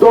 2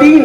3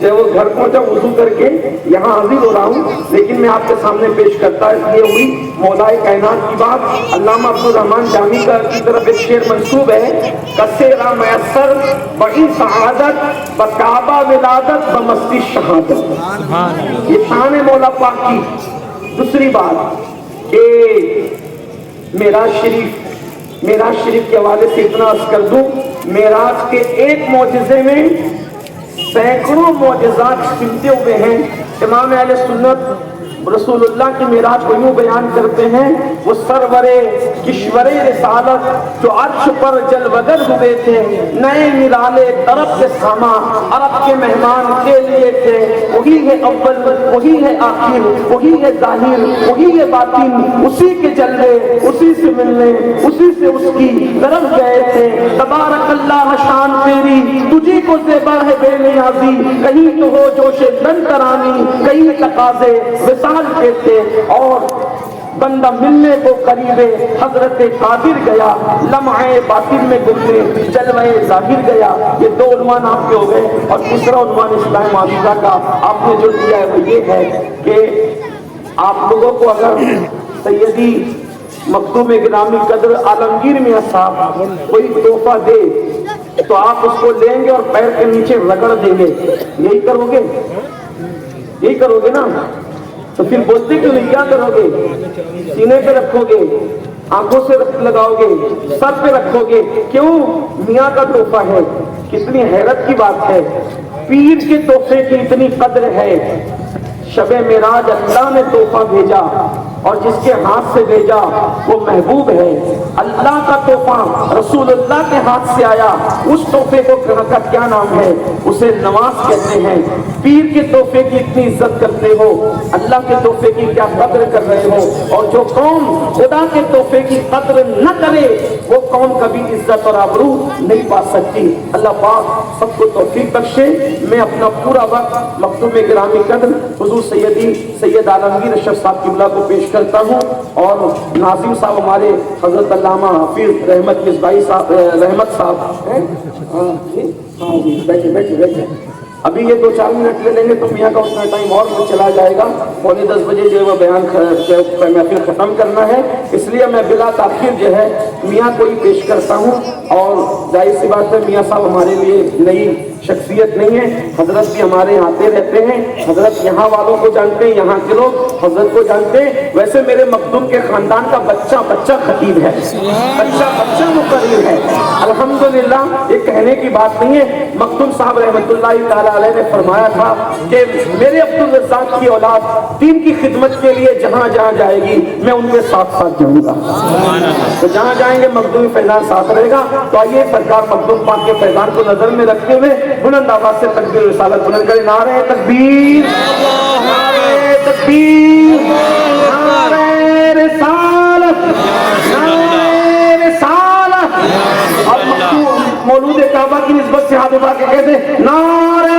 جب وہ گھر پہنچا وضو کر کے یہاں حاضر ہو رہا ہوں، لیکن میں آپ کے سامنے پیش کرتا اس لیے ہوئی مولا کائنات کی بات۔ علامہ عبدالرحمن جامی کی طرف ایک شعر منسوب ہے، کسیرا میسر بڑی سعادت بکعبہ ولادت بمستی شہادت۔ یہ شان ہے مولا پاک کی۔ دوسری بات کہ معراج شریف کے حوالے سے اتنا عرض کر دوں، معراج کے ایک معجزے میں سینکڑوں معجزات سمٹے ہوئے ہیں۔ امام اہل سنت رسول اللہ کی معراج کو یوں بیان کرتے ہیں، وہ سرور کشور رسالت جو عرش پر جلوگر ہوئے تھے، نئے نرالے طرف کے ساما عرب کے مہمان کے لیے تھے۔ وہی ہے اول، وہی ہے آخر، وہی ہے ظاہر، وہی ہے باطن، اسی کے جلوے، اسی سے ملنے، اسی سے اس کی طرف گئے تھے۔ تبارک اللہ شان تیری، تجھی کو زیبا ہے بے نیازی، کہیں تو ہو جوش دن ترانی، کہیں تقاضے وصال کے تھے۔ اور بندہ ملنے کو قریب حضرت قادر گیا، لمحے باطن میں گزرے جلوہ ظاہر گیا۔ یہ دو عنوان آپ کے ہو گئے، اور تیسرا عنوان اسلام معجزہ کا آپ نے جو دیا ہے وہ یہ ہے کہ آپ لوگوں کو اگر سیدی مخدوم گرامی قدر عالمگیر میاں صاحب کوئی تحفہ دے تو آپ اس کو لیں گے اور پیر کے نیچے رگڑ دیں گے، یہی کرو گے؟ یہی کرو گے نا؟ تو پھر بولتے کیوں نہیں؟ کیا کرو گے؟ سینے پہ رکھو گے، آنکھوں سے لگاؤ گے، سر پہ رکھو گے، کیوں؟ میاں کا تحفہ ہے۔ کتنی حیرت کی بات ہے، پیر کے تحفے کی اتنی قدر ہے۔ شب معراج اللہ نے تحفہ بھیجا، اور جس کے ہاتھ سے بھیجا وہ محبوب ہے۔ اللہ کا تحفہ رسول اللہ کے ہاتھ سے آیا، اس تحفے کو کا کیا نام ہے؟ اسے نواز کہتے ہیں۔ پیر کے تحفے کی اتنی عزت کرتے ہو، اللہ کے تحفے کی کیا قدر کر رہے ہو؟ اور جو قوم خدا کے تحفے کی قدر نہ کرے وہ قوم کبھی عزت اور آبرو نہیں پا سکتی۔ اللہ پاک سب کو توفیق بخشے۔ میں اپنا پورا وقت مخدوم گرامی قدر حضور سید عالمگیر اشرف صاحب قبلہ کو پیش کرتا ہوں، اور ناظم صاحب ہمارے حضرت علامہ حافظ رحمت مصباحی صاحب رحمت صاحب ہیں۔ ہاں جی بیٹھے ابھی یہ 2-4 منٹ لے لیں گے تو میاں کا اتنا ٹائم اور چلا جائے گا۔ 9:45 بجے جو ہے وہ بیان محفل ختم کرنا ہے، اس لیے میں بلا تاخیر جو ہے میاں کو ہی پیش کرتا ہوں۔ اور ظاہر سی بات ہے میاں صاحب ہمارے لیے نئی شخصیت نہیں ہے، حضرت بھی ہمارے یہاں آتے رہتے ہیں، حضرت یہاں والوں کو جانتے ہیں، یہاں کے لوگ حضرت کو جانتے ہیں۔ ویسے میرے مخدوم کے خاندان کا بچہ خطیب ہے، بچہ مقرر ہے، الحمدللہ۔ یہ کہنے کی بات نہیں ہے۔ مخدوم صاحب رحمۃ اللہ تعالیٰ علیہ نے فرمایا تھا کہ میرے عبدالرزاق کی اولاد دین کی خدمت کے لیے جہاں جہاں جائے گی میں ان کے ساتھ جاؤں گا۔ تو جہاں جائیں گے مخدوم فیضان ساتھ رہے گا۔ تو آئیے سرکار مخدوم پاک کے فیضان کو نظر میں رکھتے ہوئے بلند آواز سے تکبیر رسالت بلند کریں۔ نعرہ تکبیر، نعرہ تکبیر، نعرہ رسالت، نعرہ رسالت۔ اور مولود کعبہ کی نسبت سے ہاتھ اٹھا کے کہتے ہیں نعرہ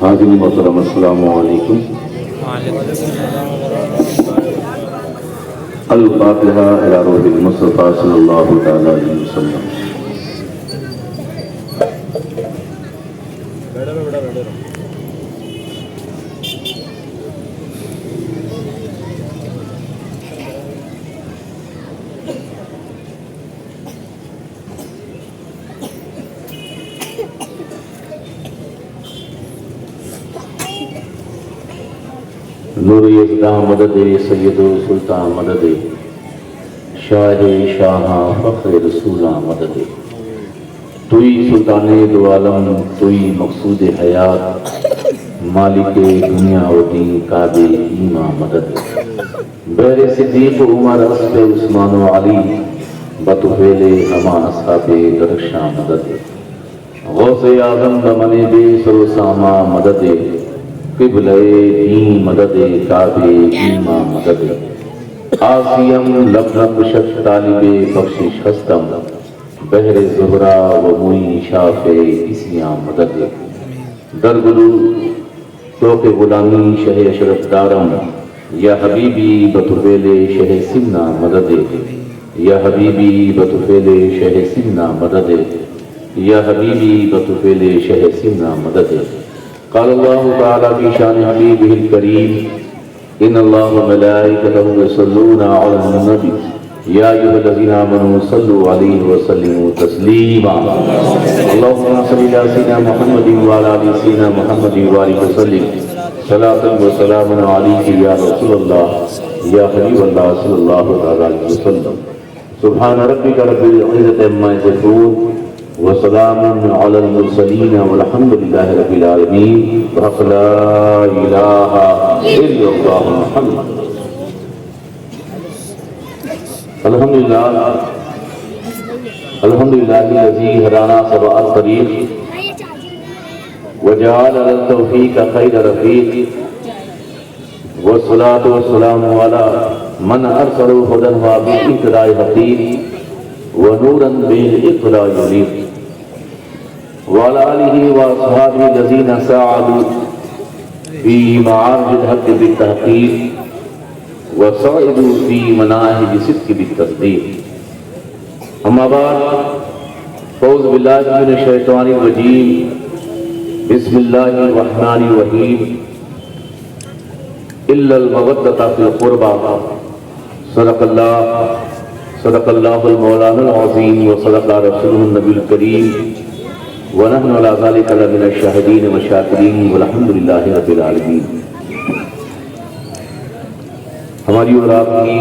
حاضرین محترم السلام علیکم۔ الفاتحہ الی روح المصطفیٰ صلی اللہ تعالی علیہ وسلم۔ نور یزداں مدد سید سلطان مدد شاہ شاہاں فخر رسولاں مدد توئی سلطان دو عالم توئی مقصود حیات مالک دنیا و دین کعبے ایماں مدد بیر صدیق عمر اسب عثمان و علی بطفیل ہما اصحاب درخشاں مدد غوث اعظم بمن بے سر و ساما مدد قبلہ دین مدد کعبے ایماں مدد آسیم لبنب شک طالب بخشش ہستم بحر زہرا و موئی شاف اسیاں مدد درگلو توق غلامی شہ اشرف دارم یا حبیبی بطفیل شہ سمنا مدد یا حبیبی بطفیل شہ سمنا مدد یا حبیبی بطفیل شہ سمنا مدد قال اللہ تعالی فی شان حبیبہ الکریم ان اللہ ملائکتہ یصلون علی النبی یا ایھا الذین آمنوا صلوا علیہ وسلموا تسلیما اللہم صلی علی سیدنا محمد وعلی آل سیدنا محمد وبارک وسلم صلاۃ و سلام علیک یا رسول اللہ یا حبیب اللہ صلی اللہ علیہ وسلم سبحان ربک رب العزۃ عما یصفون وسلام علی المرسلین والحمد للہ رب العالمین وحق لا الہ الا اللہ محمد الحمدللہ الحمدللہ الذی ہدانا سبع الطریق وجعل التوفیق خیر رفیق والصلاة والسلام علی من ارسل ہدی وباطلاع حقیق ونورا بالاطلاع یلیق وعلى آلہ واصحابہ الذین ساعدوا فی معارج الحق بالتحقیق وصائدوا فی مناہج صدق بالتصدیق اما بعد اعوذ باللہ من الشیطان الرجیم بسم اللہ الرحمن الرحیم الا المودۃ فی القربى صدق اللہ المولانا العظیم وصدق رسولہ النبی الکریم ونحن علی ذلک لمن الشاہدین والشاکرین والحمد للہ رب العالمین ہماری اور آپ کی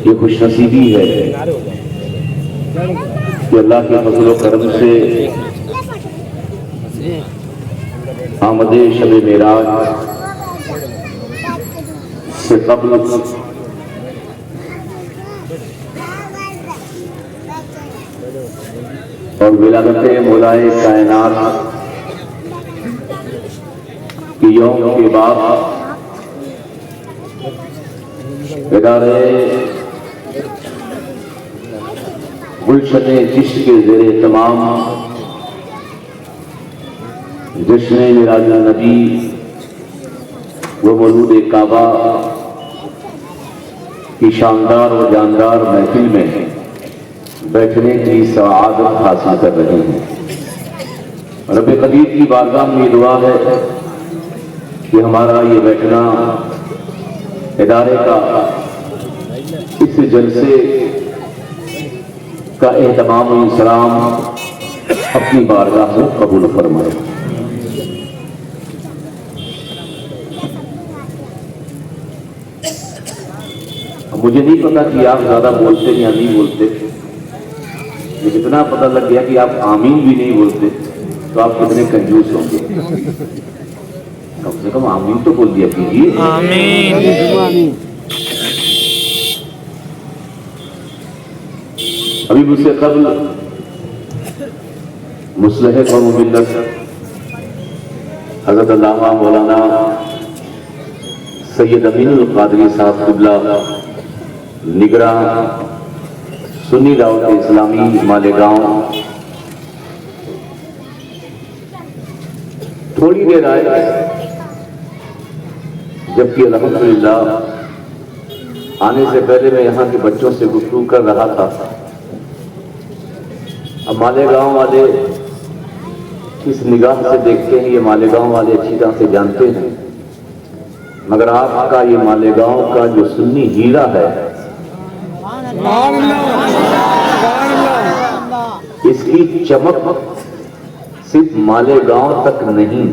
یہ خوش نصیبی ہے کہ اللہ کے فضل و کرم سے آمد شب معراج سے قبل اور ولادت مولائے کائنات کی یوم کے بعد ادارے گلشن چشت کے زیر تمام جشن معراج النبی و مولود کعبہ کی شاندار و جاندار محفل میں بیٹھنے کی سعادت حاصل کر رہے ہیں۔ رب قدیر کی بارگاہ میں دعا ہے کہ ہمارا یہ بیٹھنا ادارے کا اس جلسے کا اہتمام و انصرام اپنی بارگاہ میں قبول فرمائے۔ مجھے نہیں پتا کہ آپ زیادہ بولتے یا نہیں بولتے، مجھے اتنا پتہ لگ گیا کہ آپ آمین بھی نہیں بولتے تو آپ کتنے کنجوس ہوں گے۔ کم سے کم آمین تو بول دیا کیجیے۔ آمین۔ ابھی مجھ سے قبل مصلح قوم و ملت حضرت علامہ مولانا سید امین القادری صاحب قبلہ نگراں سنی دعوت اسلامی مالیگاؤں تھوڑی دیر آئے، جبکہ الحمدللہ آنے سے پہلے میں یہاں کے بچوں سے گفتگو کر رہا تھا۔ اب مالیگاؤں والے کس نگاہ سے دیکھتے ہیں یہ مالیگاؤں والے اچھی طرح سے جانتے ہیں، مگر آپ کا یہ مالیگاؤں کا جو سنی ہیرا ہے اس کی چمک صرف مالیگاؤں تک نہیں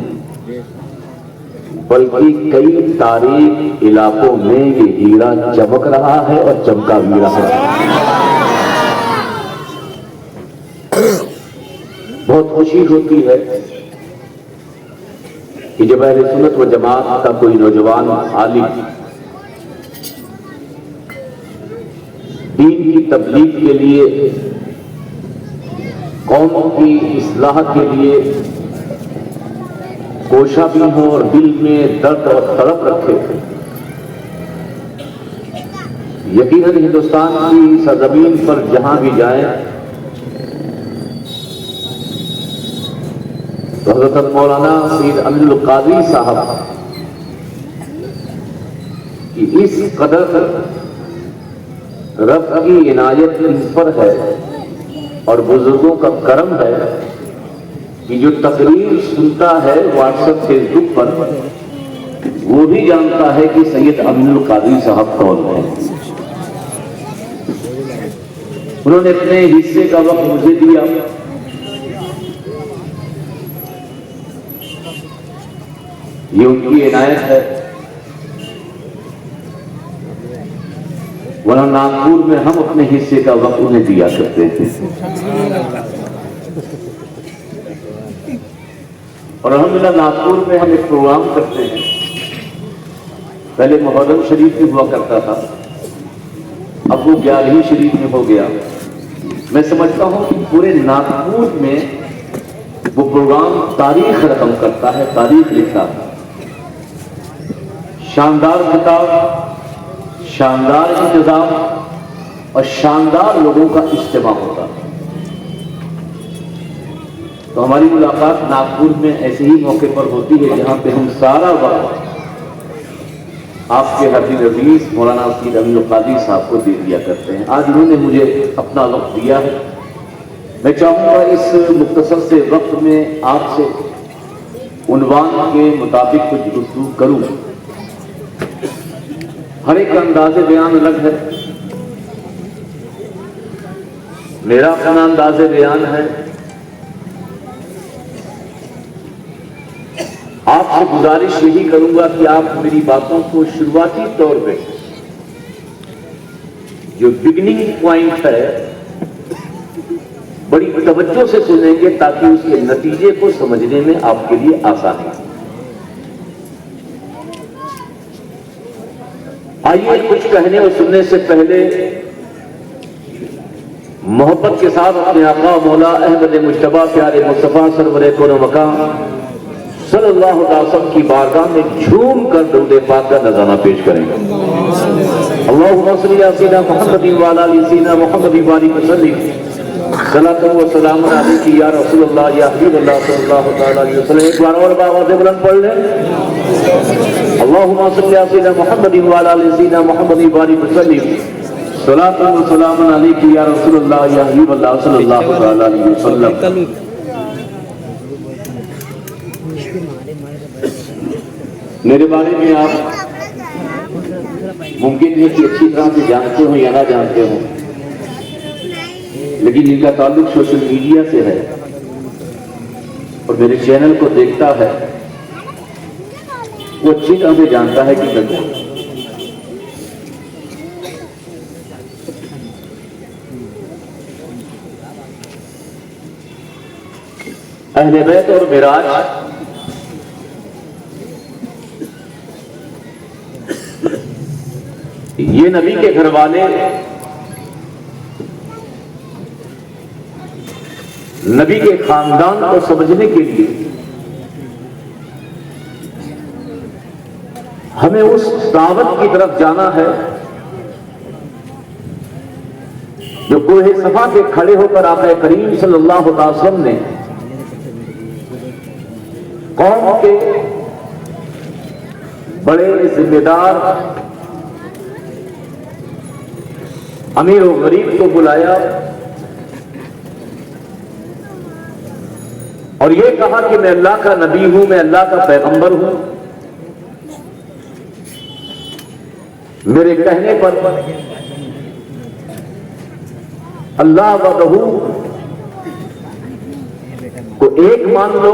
بلکہ کئی تاریخ علاقوں میں یہ ہیرا چمک رہا ہے اور چمکا بھی رہا ہے۔ بہت خوشی ہوتی ہے کہ جب اہل سنت و جماعت کا کوئی نوجوان عالم دین کی تبلیغ کے لیے، قوم کی اصلاح کے لیے کوشاں بھی ہوں اور دل میں درد اور تڑپ رکھے۔ یقیناً ہندوستان کی سرزمین پر جہاں بھی جائیں تو حضرت مولانا سید امین القادری صاحب کی اس قدر رب کی عنایت ان پر ہے اور بزرگوں کا کرم ہے کہ جو تقریر سنتا ہے واٹس ایپ فیس بک پر وہ بھی جانتا ہے کہ سید امین القادری صاحب کون ہیں۔ انہوں نے اپنے حصے کا وقت مجھے دیا، یہ ان کی عنایت ہے، ورنہ ناگپور میں ہم اپنے حصے کا وقت انہیں دیا کرتے تھے۔ اور الحمدللہ ناگپور میں ہم ایک پروگرام کرتے ہیں، پہلے محرم شریف میں ہوا کرتا تھا، اب وہ 11ویں شریف میں ہو گیا۔ میں سمجھتا ہوں کہ پورے ناگپور میں وہ پروگرام تاریخ رقم کرتا ہے، تاریخ لکھتا ہے۔ شاندار خطاب، شاندار انتظام اور شاندار لوگوں کا اجتماع ہوتا ہے۔ تو ہماری ملاقات ناگپور میں ایسے ہی موقع پر ہوتی ہے جہاں پہ ہم سارا وقت آپ کے حبیب عزیز مولانا سید امین القادری صاحب کو دے دیا کرتے ہیں۔ آج انہوں نے مجھے اپنا وقت دیا ہے، میں چاہوں گا اس مختصر سے وقت میں آپ سے عنوان کے مطابق کچھ گفتگو کروں۔ ہر ایک انداز بیان الگ ہے، میرا اپنا انداز بیان ہے۔ آپ سے گزارش یہی کروں گا کہ آپ میری باتوں کو شروعاتی طور پہ جو بگننگ پوائنٹ ہے بڑی توجہ سے سنیں گے تاکہ اس کے نتیجے کو سمجھنے میں آپ کے لیے آسانی ہو۔ آئیے کچھ کہنے اور سننے سے پہلے محبت کے ساتھ اپنے آقا مولا احمد مجتبیٰ پیارے مصطفیٰ سرور کون و مقام صلی اللہ علیہ وسلم کی بارگاہ میں جھوم کر درود پاک کا نذرانہ پیش کریں گے۔ اللہم صلی علی سیدنا محمد وعلی آل سیدنا محمد وبارک وسلم، صلاۃ و سلام علیک یا رسول اللہ یا حبیب اللہ صلی اللہ تعالی علیہ وسلم۔ ایک بار اور آواز بلند پڑھ لیں، اللہم صلی علی سیدنا محمد وعلی آل سیدنا محمد وبارک وسلم، صلاۃ و سلام علیک یا رسول اللہ یا حبیب اللہ صلی اللہ تعالی علیہ وسلم۔ میرے بارے میں آپ ممکن ہے کہ اچھی طرح سے جانتے ہوں یا نہ جانتے ہوں، لیکن ان کا تعلق سوشل میڈیا سے ہے اور میرے چینل کو دیکھتا ہے وہ اچھی طرح سے جانتا ہے کہ میں کون۔ اہل بیت اور معراج یہ نبی کے گھر والے نبی کے خاندان کو سمجھنے کے لیے ہمیں اس دعوت کی طرف جانا ہے جو کوہ صفا کے کھڑے ہو کر آقا کریم صلی اللہ علیہ وسلم نے قوم کے بڑے ذمہ دار امیر و غریب کو بلایا اور یہ کہا کہ میں اللہ کا نبی ہوں، میں اللہ کا پیغمبر ہوں، میرے کہنے پر اللہ وحدہ کو ایک مان لو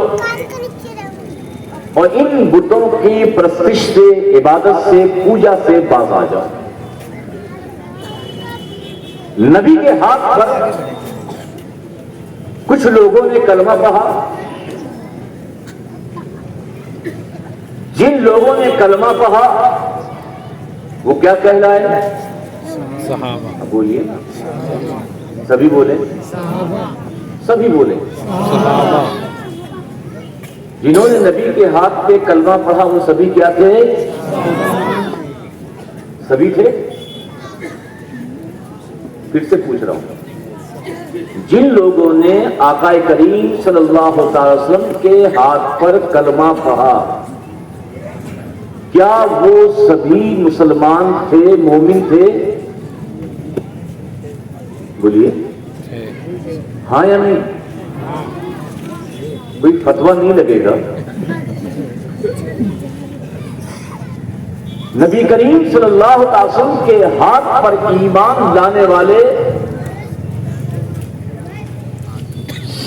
اور ان بتوں کی پرستش سے، عبادت سے، پوجا سے باز آ جاؤ۔ نبی کے ہاتھ پر کچھ لوگوں نے کلمہ پڑھا، جن لوگوں نے کلمہ پڑھا وہ کیا کہلائے؟ صحابہ۔ بولیے نا، سبھی بولے، سبھی بولے۔ جنہوں نے نبی کے ہاتھ پہ کلمہ پڑھا وہ سبھی کیا تھے؟ سبھی تھے؟ پھر سے پوچھ رہا ہوں، جن لوگوں نے آقا کریم صلی اللہ علیہ وسلم کے ہاتھ پر کلمہ پڑھا کیا وہ سبھی مسلمان تھے، مومن تھے؟ بولیے ہاں یا نہیں؟ کوئی فتویٰ نہیں لگے گا۔ نبی کریم صلی اللہ علیہ وسلم کے ہاتھ پر ایمان لانے والے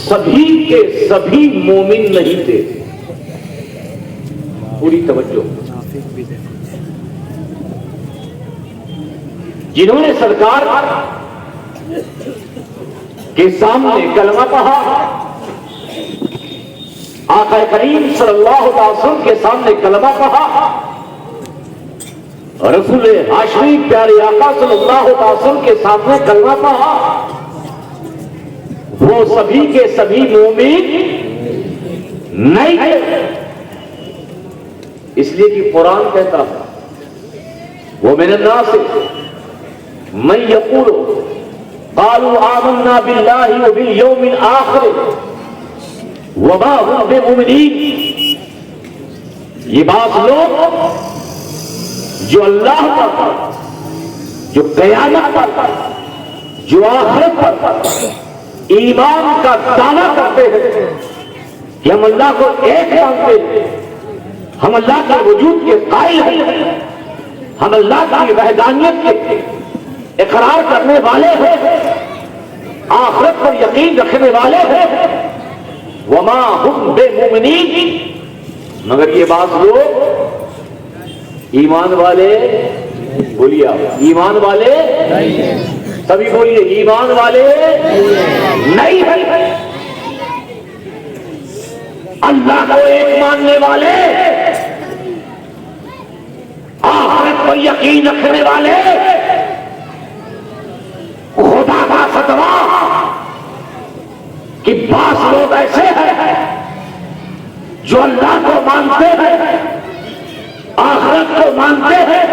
سبھی کے سبھی مومن نہیں تھے۔ پوری توجہ۔ جنہوں نے سرکار کے سامنے کلمہ پڑھا، آقا کریم صلی اللہ علیہ وسلم کے سامنے کلمہ پڑھا، رسول ہاشمی پیارے آقا صلی اللہ علیہ وسلم کے سامنے کلمہ پڑھا، وہ سبھی کے سبھی مومن نہیں تھے۔ اس لیے کہ قرآن کہتا ہے وَمِنَ النَّاسِ مَن يَقُولُ قَالُوا آمَنَّا بِاللَّهِ وَبِالْيَوْمِ الْآخِرِ وَمَا هُمْ بِمُؤْمِنِينَ۔ یہ بعض لوگ جو اللہ پر، جو قیامت پر، جو آخرت پر ایمان کا دعویٰ کرتے ہیں کہ ہم اللہ کو ایک مانتے ہیں، ہم اللہ کے وجود کے قائل ہیں، ہم اللہ کی وحدانیت کے اقرار کرنے والے ہیں، آخرت پر یقین رکھنے والے ہیں، وما ہم بے مومنین، مگر یہ بات لوگ ایمان والے، بولیے آپ ایمان والے، سبھی بولیے ایمان والے نہیں ہیں۔ اللہ کو ایک ماننے والے، آخرت پر یقین رکھنے والے، خدا کا فتویٰ کہ بعض لوگ ایسے ہیں جو اللہ کو مانتے ہیں، آخرت کو مانتے ہیں،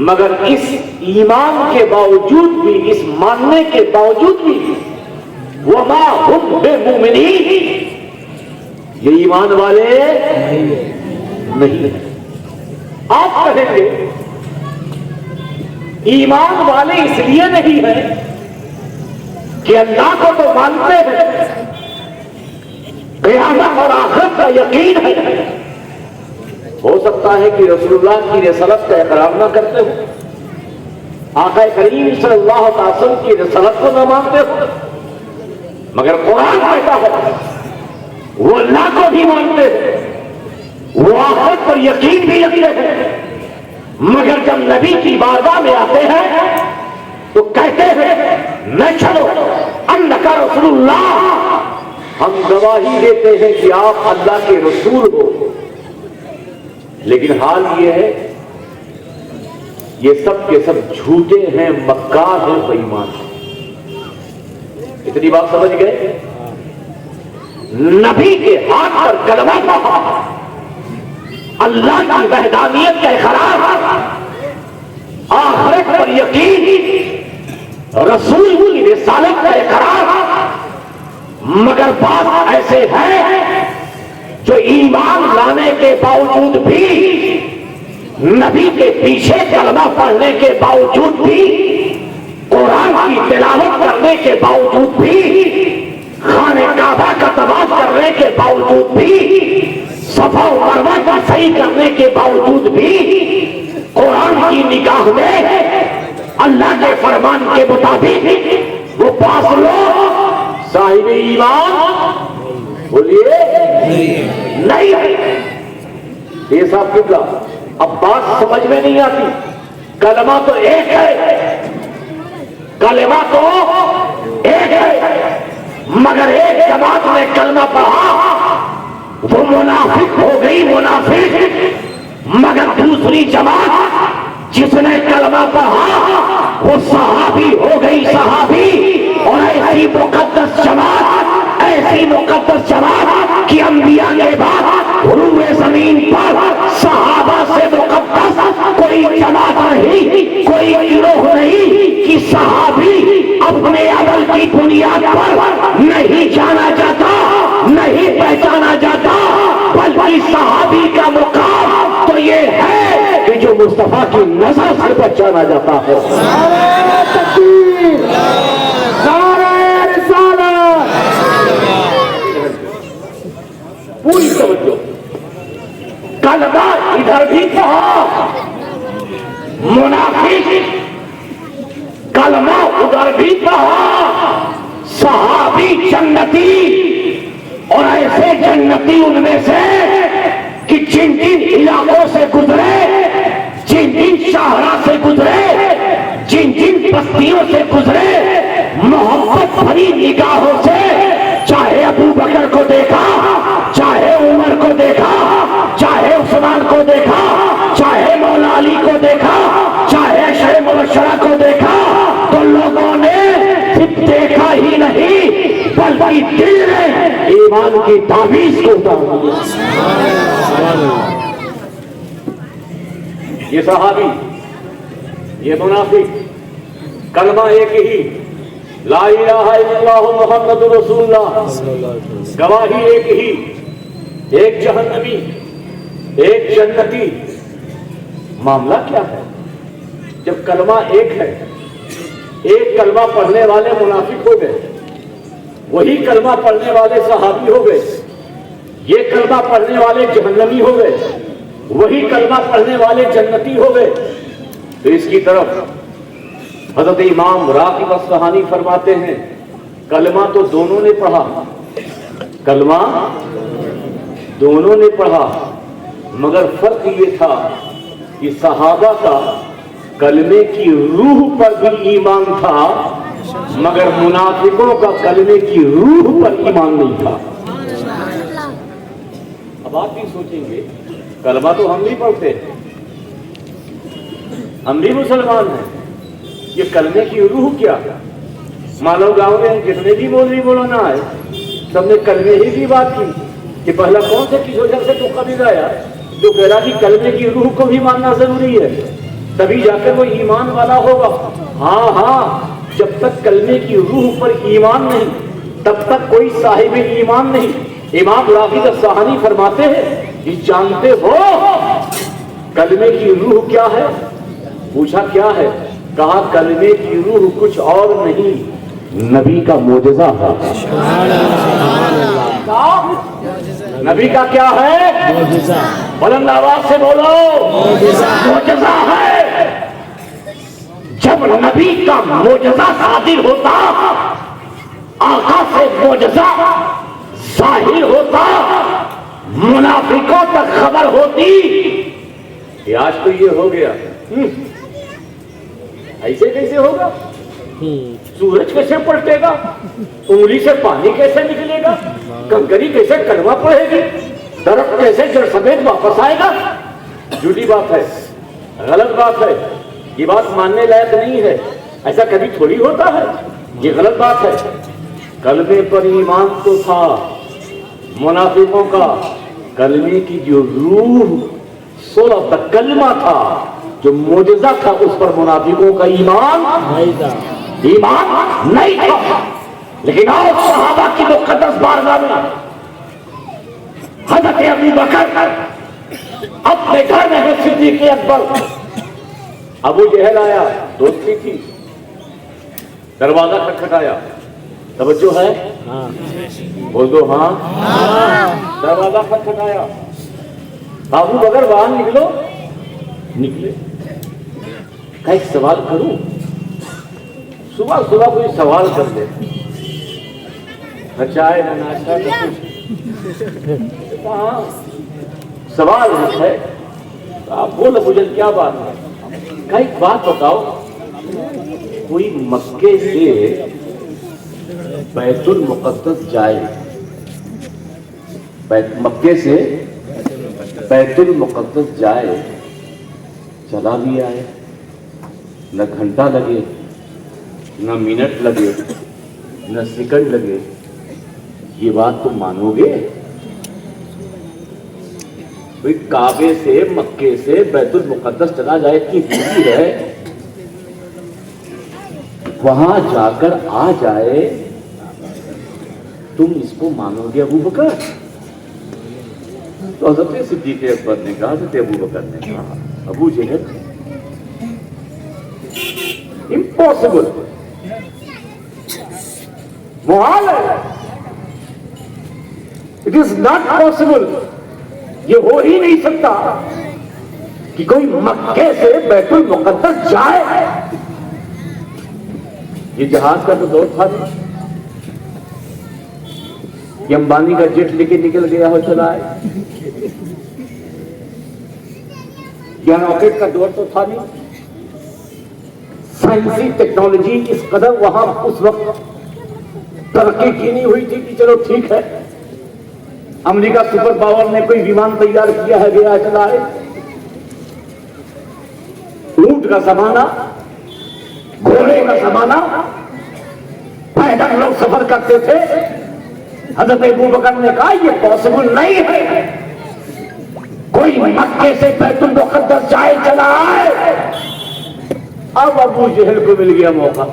مگر اس ایمان کے باوجود بھی، اس ماننے کے باوجود بھی وما ہم بمؤمنین، یہ ایمان والے نہیں ہیں۔ آپ کہیں گے ایمان والے اس لیے نہیں ہیں کہ اللہ کو تو مانتے ہیں، قیامت اور آخرت کا یقین ہے، ہو سکتا ہے کہ رسول اللہ کی رسالت کا اقرار نہ کرتے ہو، آقا کریم صلی اللہ علیہ وسلم کی رسالت کو نہ مانتے ہو، مگر قرآن کہتا ہے وہ اللہ کو بھی مانتے ہیں، وہ آخرت پر یقین بھی رکھتے ہیں، مگر جب نبی کی بارگاہ میں آتے ہیں تو کہتے ہیں نشہد انک رسول اللہ، ہم گواہی دیتے ہیں کہ آپ اللہ کے رسول ہو، لیکن حال یہ ہے یہ سب کے سب جھوٹے ہیں، مکار ہیں، بے ایمان ہیں۔ اتنی بات سمجھ گئے؟ نبی کے ہاتھ پر کلمہ پڑھا، اللہ کی وحدانیت کا اقرار، آخرت پر یقین، رسول کی رسالت کا اقرار، مگر بات ایسے ہیں جو ایمان لانے کے باوجود بھی، نبی کے پیچھے کلمہ پڑھنے کے باوجود بھی، قرآن کی تلاوت کرنے کے باوجود بھی، خانہ کعبہ کا طواف کرنے کے باوجود بھی، صفا و مروہ کا صحیح کرنے کے باوجود بھی، قرآن کی نگاہ میں اللہ کے فرمان کے مطابق وہ پاس لوگ صاحب ایمان، بولیے نہیں ہے. یہ صاحب قبلہ اب بات سمجھ میں نہیں آتی. کلمہ تو ایک ہے, کلمہ تو ایک ہے, مگر ایک جماعت نے کلمہ پڑھا وہ منافق ہو گئی منافق, مگر دوسری جماعت جس نے کلمہ پڑھا وہ صحابی ہو گئی صحابی. اور ایسی مقدس جماعت, ایسی مقدس جماعت کہ انبیاء کے بعد روئے زمین پر صحابہ سے مقدس کوئی جماعت نہیں, کوئی گروہ نہیں کہ صحابی اپنے عمل کی بنیاد پر نہیں جانا جاتا, نہیں پہچانا جاتا, بلکہ صحابی کا مقام تو یہ ہے کہ جو مصطفیٰ کی نظر سے پہچانا جاتا ہے. پوری توجہ, کلمہ ادھر بھی کہا منافق, کلمہ ادھر بھی کہا صحابی جنتی. اور ایسے جنتی ان میں سے کہ جن جن علاقوں سے گزرے, جن جن شاہراہ سے گزرے, جن جن بستیوں سے گزرے, محبت بھری نگاہوں سے چاہے ابو بکر کو دیکھا, چاہے عمر کو دیکھا, چاہے عثمان کو دیکھا, چاہے مولا علی کو دیکھا, چاہے اشرے مبشرہ کو دیکھا, تو لوگوں نے صرف دیکھا ہی نہیں بلکہ دل نے ایمان کی تعویذ کو اتار دیا. یہ صحابی, یہ منافق, کلمہ ایک ہی لا الہ الا اللہ محمد رسول اللہ, گواہی ایک ہی, ایک جہنمی ایک جنتی. معاملہ کیا ہے؟ جب کلمہ ایک ہے, ایک کلمہ پڑھنے والے منافق ہو گئے, وہی کلمہ پڑھنے والے صحابی ہو گئے, یہ کلمہ پڑھنے والے جہنمی ہو گئے, وہی کلمہ پڑھنے والے جنتی ہو گئے. تو اس کی طرف حضرت امام راغب اصفہانی فرماتے ہیں کلمہ تو دونوں نے پڑھا, کلمہ دونوں نے پڑھا, مگر فرق یہ تھا کہ صحابہ کا کلمے کی روح پر بھی ایمان تھا, مگر منافقوں کا کلمے کی روح پر ایمان نہیں تھا. اب آپ بھی سوچیں گے کلمہ تو ہم بھی پڑھتے ہیں, ہم بھی مسلمان ہیں, یہ کلمے کی روح کیا ہے؟ مانو گاؤں میں جتنے بھی مولوی مولانا آئے سب نے کلمے ہی کی بات کی کہ پہلا کون سے کس وجہ سے تو قبیل آیا جو کہہ رہا کہ کلمے کی روح کو بھی ماننا ضروری ہے, تبھی جا کر وہ ایمان والا ہوگا. ہاں ہاں, جب تک کلمے کی روح پر ایمان نہیں تب تک کوئی صاحب ایمان نہیں. امام راغب اصفہانی فرماتے ہیں کہ جانتے ہو کلمے کی روح کیا ہے؟ پوچھا کیا ہے؟ کہا کلمے کی روح کچھ اور نہیں, نبی کا معجزہ ہے. نبی کا کیا ہے؟ بلند آواز سے بولو, معجزہ ہے. جب نبی کا معجزہ صادر ہوتا, آقا سے معجزہ ظاہر ہوتا, منافقوں تک خبر ہوتی کہ آج تو یہ ہو گیا, ایسے کیسے ہوگا, سورج کیسے پلٹے گا, انگلی سے پانی کیسے نکلے گا, کنکری کیسے کلمہ پڑھے گی, درخت کیسے جڑ سمیت واپس آئے گا. جھوٹی بات ہے, غلط بات ہے, یہ بات ماننے لائق نہیں ہے. ایسا کبھی تھوڑی ہوتا ہے, یہ غلط بات ہے. کلمے پر ایمان تو تھا منافقوں کا, کلمے کی جو روح صلح کلمہ تھا, جو معجزہ تھا, اس پر منافقوں کا ایمان نہیں تھا. لیکن اور صحابہ کی مقدس بارگاہ میں حضرت ابو بکر اپنے گھر میں صدیق اکبر, ابو جہل آیا, دوستی تھی, دروازہ کھٹکھٹایا, توجہ ہے, بول دو ہاں. دروازہ کھٹکھٹایا, ابو بکر باہر نکلو, نکلے. کا ایک سوال کروں, صبح صبح کوئی سوال کر دے, نہ چائے نہ ناشتہ نہ کچھ, وہاں سوال ہے، آپ بولو مجھے کیا بات ہے؟ کہا ایک بات بتاؤ، کوئی مکے سے بیت المقدس جائے، مکے سے بیت المقدس جائے، چلا بھی آئے، نہ گھنٹہ لگے، نہ منٹ لگے، نہ سیکنڈ لگے، یہ بات تم مانو گے؟ کوئی کعبے سے مکے سے بیت المقدس چلا جائے اتنی دوری ہے، وہاں جا کر آ جائے، تم اس کو مانو گے ابو بکر؟ تو حضرت صدیق اکبر نے کہا، حضرت ابو بکر نے کہا، ابو جہل امپاسبل، محال ہے، اٹ از ناٹ پاسبل، یہ ہو ہی نہیں سکتا کہ کوئی مکے سے بیت المقدس جائے۔ یہ جہاز کا تو دور تھا نہیں، یہ امبانی کا جیٹ لے کے نکل گیا ہو چلا ہے، یا راکٹ کا دور تو تھا نہیں، سائنسی ٹیکنالوجی اس قدر وہاں اس وقت ترقی کی نہیں ہوئی تھی کہ چلو ٹھیک ہے امریکہ سپر پاور نے کوئی ومان تیار کیا ہے، گیا چلا ہے۔ اونٹ کا زمانہ، گھوڑے کا زمانہ، پیدل لوگ سفر کرتے تھے۔ حضرت ابو بکر نے کہا یہ پاسبل نہیں ہے، کوئی مکے سے بیت المقدس جائے چلا آئے۔ اب ابو جہل کو مل گیا موقع،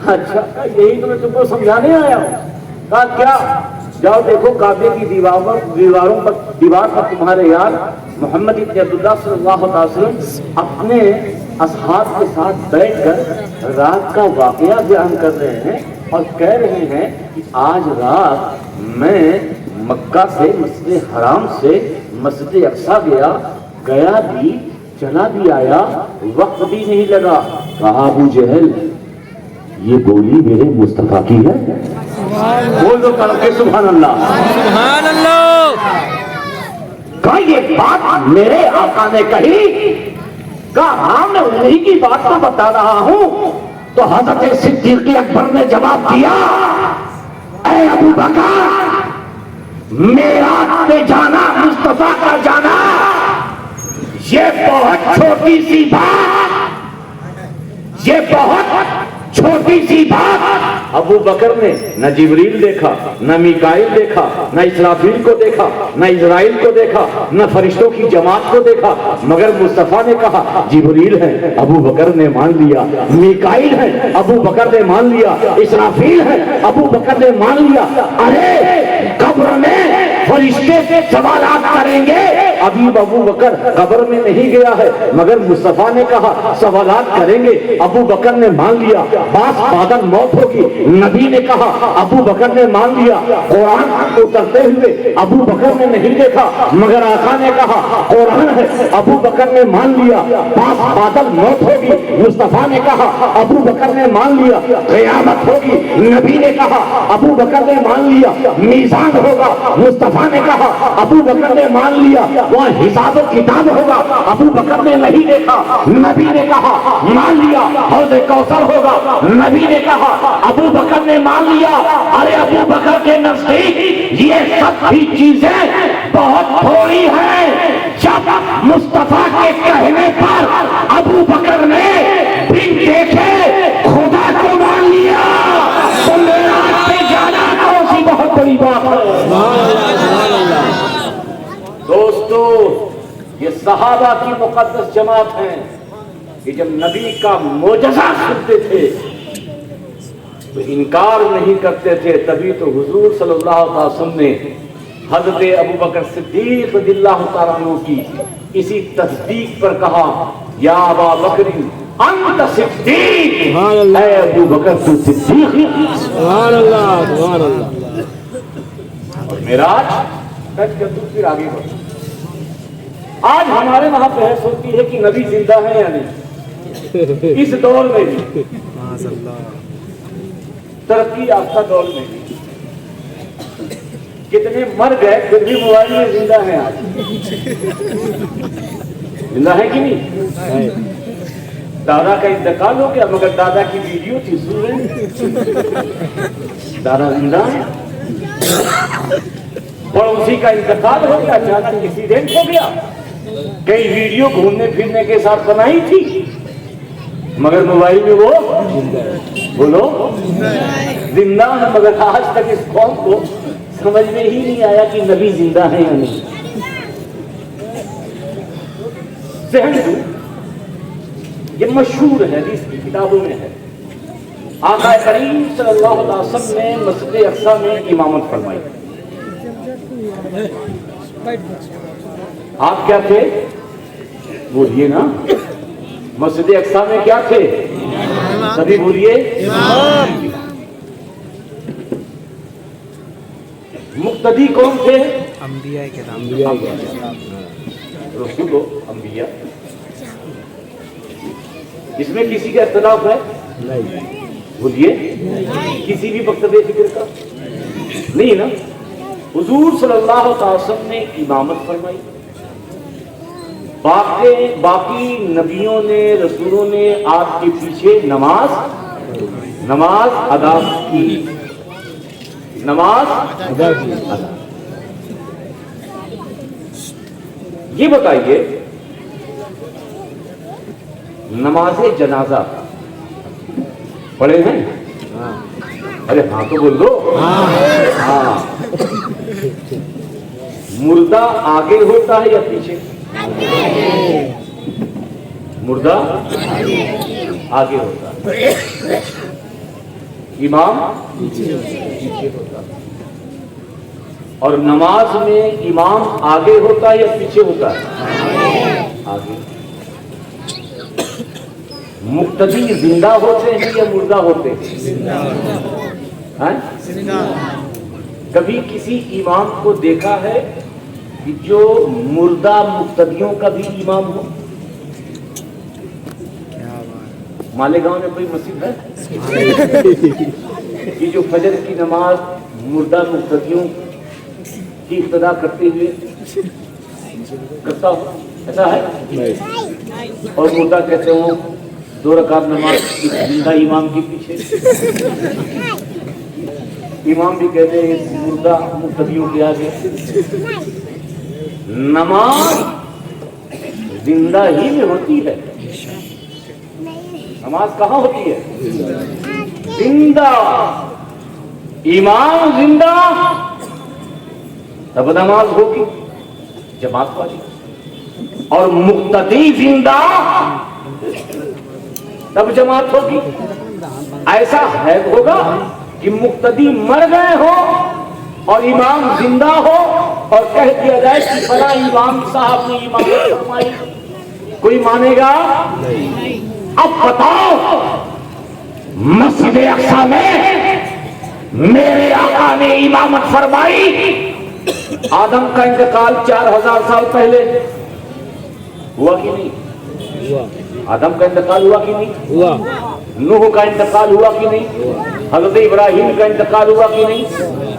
اچھا یہی تو میں تم کو سمجھانے آیا ہوں۔ کہا کیا؟ جاؤ دیکھو کعبے کی دیواروں پر، دیوار پر تمہارے یار محمد ابن عبداللہ صلی اللہ علیہ وسلم اپنے اصحاب کے ساتھ بیٹھ کر رات کا واقعہ بیان کر رہے ہیں اور کہہ رہے ہیں کہ آج رات میں مکہ سے مسجد حرام سے مسجد اقصیٰ گیا بھی، چلا بھی آیا، وقت بھی نہیں لگا۔ کہا ابو جہل یہ بولی میرے مصطفیٰ کی ہے؟ بول دو کہ سبحان اللہ، سبحان اللہ۔ کہا یہ بات میرے آقا نے کہی؟ کہا ہاں میں انہی کی بات کو بتا رہا ہوں۔ تو حضرت صدیق اکبر نے جواب دیا، اے ابو بکر، میرا پہ جانا، مصطفیٰ کا جانا، یہ بہت چھوٹی سی بات، یہ بہت چھوٹی سی بات۔ ابو بکر نے نہ جبریل دیکھا، نہ میکائیل دیکھا، نہ اسرافیل کو دیکھا، نہ اسرائیل کو دیکھا، نہ فرشتوں کی جماعت کو دیکھا، مگر مصطفیٰ نے کہا جبریل ہے، ابو بکر نے مان لیا، میکائیل ہے، ابو بکر نے مان لیا، اسرافیل ہے، ابو بکر نے مان لیا۔ ارے قبر میں فرشتے سے سوالات کریں گے، ابھی ابو بکر قبر میں نہیں گیا ہے، مگر مصطفیٰ نے کہا سوالات کریں گے، ابو بکر نے مان لیا۔ باس بادل موت ہوگی، نبی نے کہا، ابو بکر نے مان لیا۔ قرآن اترتے ہوئے ابو بکر نے نہیں دیکھا، مگر آقا نے کہا قرآن ہے، ابو بکر نے مان لیا۔ باس بادل موت ہوگی، مصطفیٰ نے کہا، ابو بکر نے مان لیا۔ قیامت ہوگی، نبی نے کہا، ابو بکر نے مان لیا۔ میزان ہوگا، مصطفیٰ نے کہا، ابو بکر نے مان لیا۔ وہاں حساب و کتاب ہوگا، ابو بکر نے نہیں دیکھا، نبی نے کہا مان لیا۔ حوض کوثر ہوگا، نبی نے کہا، ابو بکر نے مان لیا۔ ارے ابو بکر کے نزدیک یہ سب بھی چیزیں بہت تھوڑی ہیں۔ جب مصطفیٰ کے کہنے پر ابو بکر نے بن دیکھے خدا کو مان لیا، تو میرا پہ جانا کون سی بہت بڑی بات ہے۔ دوستو یہ صحابہ کی مقدس جماعت ہیں کہ جب نبی کا معجزہ سنتے تھے تو انکار نہیں کرتے تھے، تبھی تو حضور صلی اللہ علیہ وسلم نے حضرت ابو بکر صدیق رضی اللہ تعالیٰ عنہ کی اسی تصدیق پر کہا یا ابا بکر انت صدیق، اے ابو بکر تو صدیق۔ سبحان اللہ، سبحان اللہ۔ اور معراج کٹ کر دوسری آگے بڑھ۔ آج ہمارے وہاں بحث ہوتی ہے کہ نبی زندہ ہے یا نہیں، اس دور میں بھی، ترقی یافتہ دور میں بھی۔ کتنے مر گئے پھر بھی موبائل میں زندہ ہیں آج. زندہ ہے کہ نہیں؟ دادا کا انتقال ہو گیا مگر دادا کی ویڈیو تھی سن رہے. دادا زندہ ہے. پڑوسی کا انتقال ہو گیا, اچانک ایکسیڈنٹ ہو گیا, کئی ویڈیو گھومنے پھرنے کے ساتھ بنائی تھی مگر موبائل میں وہ بولو زندہ ہے. مگر آج تک اس قوم کو سمجھ میں ہی نہیں آیا کہ نبی زندہ ہے یا نہیں. ذہن یہ مشہور ہے, حدیث کی کتابوں میں ہے. آقا کریم صلی اللہ علیہ وسلم نے مسجد اقصی میں امامت فرمائی. آپ کیا تھے بولیے نا, مسجد اقصی میں کیا تھے سبھی بولیے. مقتدی کون تھے؟ انبیاء کے رسول و انبیاء. اس میں کسی کا اختلاف ہے؟ بولیے کسی بھی مقتدی فکر کا نہیں نا. حضور صلی اللہ علیہ وسلم نے امامت فرمائی. باقی نبیوں نے رسولوں نے آپ کے پیچھے نماز ادا کی. نماز ادا. یہ بتائیے نماز جنازہ پڑھے ہیں؟ ارے ہاں تو بول دو. ہاں. مردہ آگے ہوتا ہے یا پیچھے؟ مردہ آگے ہوتا ہے, امام پیچھے ہوتا ہے. اور نماز میں امام آگے ہوتا ہے یا پیچھے ہوتا ہے؟ آگے. مقتدی زندہ ہوتے ہیں یا مردہ ہوتے ہیں؟ کبھی کسی امام کو دیکھا ہے کہ جو مردہ مقتدیوں کا بھی امام ہو؟ مالیگاؤں میں کوئی مسجد ہے کہ جو فجر کی نماز مردہ مقتدیوں کی ابتدا کرتے ہوئے کرتا ہو؟ ایسا ہے؟ اور مردہ کہتے ہوں 2 رکعت نماز زندہ امام کے پیچھے. امام بھی کہتے ہیں مردہ مقتدیوں کے آگے. نماز زندہ ہی میں ہوتی ہے. نماز کہاں ہوتی ہے؟ زندہ. امام زندہ تب نماز ہوگی جماعت والی, اور مقتدی زندہ تب جماعت ہوگی. ایسا ہے ہوگا کہ مقتدی مر گئے ہو اور امام زندہ ہو اور کہہ دیا جائے کہ فلاں امام صاحب نے امامت فرمائی, کوئی مانے گا؟ اب بتاؤ مسجد اقصی میں میرے آقا نے امامت فرمائی. آدم کا انتقال 4000 سال پہلے ہوا کہ نہیں؟ آدم کا انتقال ہوا کہ نہیں؟ ہوا. نوح کا انتقال ہوا کہ نہیں؟ حضرت ابراہیم کا انتقال ہوا کہ نہیں؟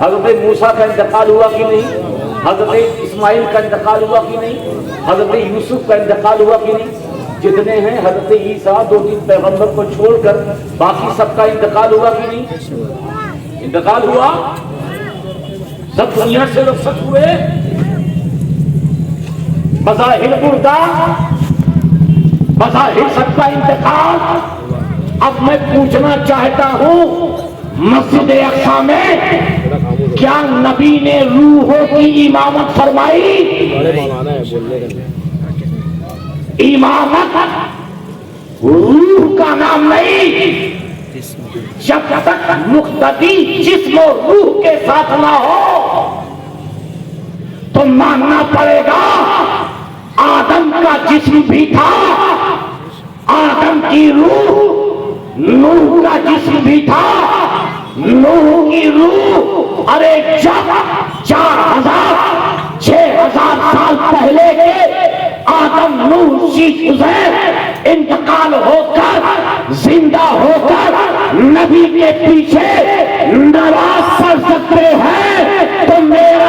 حضرت موسیٰ کا انتقال ہوا کہ نہیں؟ حضرت اسماعیل کا انتقال ہوا کہ نہیں؟ حضرت یوسف کا انتقال ہوا کہ نہیں؟ جتنے ہیں حضرت عیسیٰ 2-3 پیغمبر کو چھوڑ کر باقی سب کا انتقال ہوا کہ نہیں؟ انتقال ہوا. سب دنیا سے رخصت ہوئے. بظاہر مردہ, بظاہر سب کا انتقال. اب میں پوچھنا چاہتا ہوں مسجد اقصی میں کیا نبی نے روحوں کی امامت فرمائی؟ امامت روح کا نام نہیں. جب تک مقتدی جسم و روح کے ساتھ نہ ہو تو ماننا پڑے گا آدم کا جسم بھی تھا, آدم کی روح. نوح کا جسم بھی تھا, نوح کی روح. ارے جب 4000-6000 سال پہلے کے آدم نوح شیخ عزیر انتقال ہو کر زندہ ہو کر نبی کے پیچھے نماز پڑھ سکتے ہیں تو میرا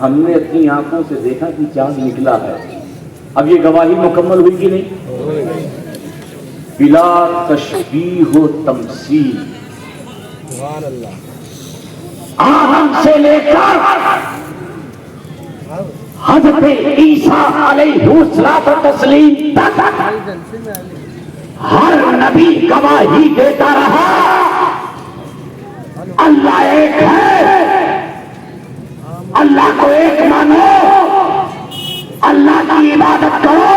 ہم نے اپنی آنکھوں سے دیکھا کہ چاند نکلا ہے. اب یہ گواہی مکمل ہوئی کہ نہیں؟ بلا تشبیہ و تمثیل. آدم سے لے کر حضرت عیسیٰ علیہ الصلوۃ والتسلیم تک ہر نبی گواہی دیتا رہا اللہ ایک ہے. اللہ کو ایک مانو, اللہ کی عبادت کرو.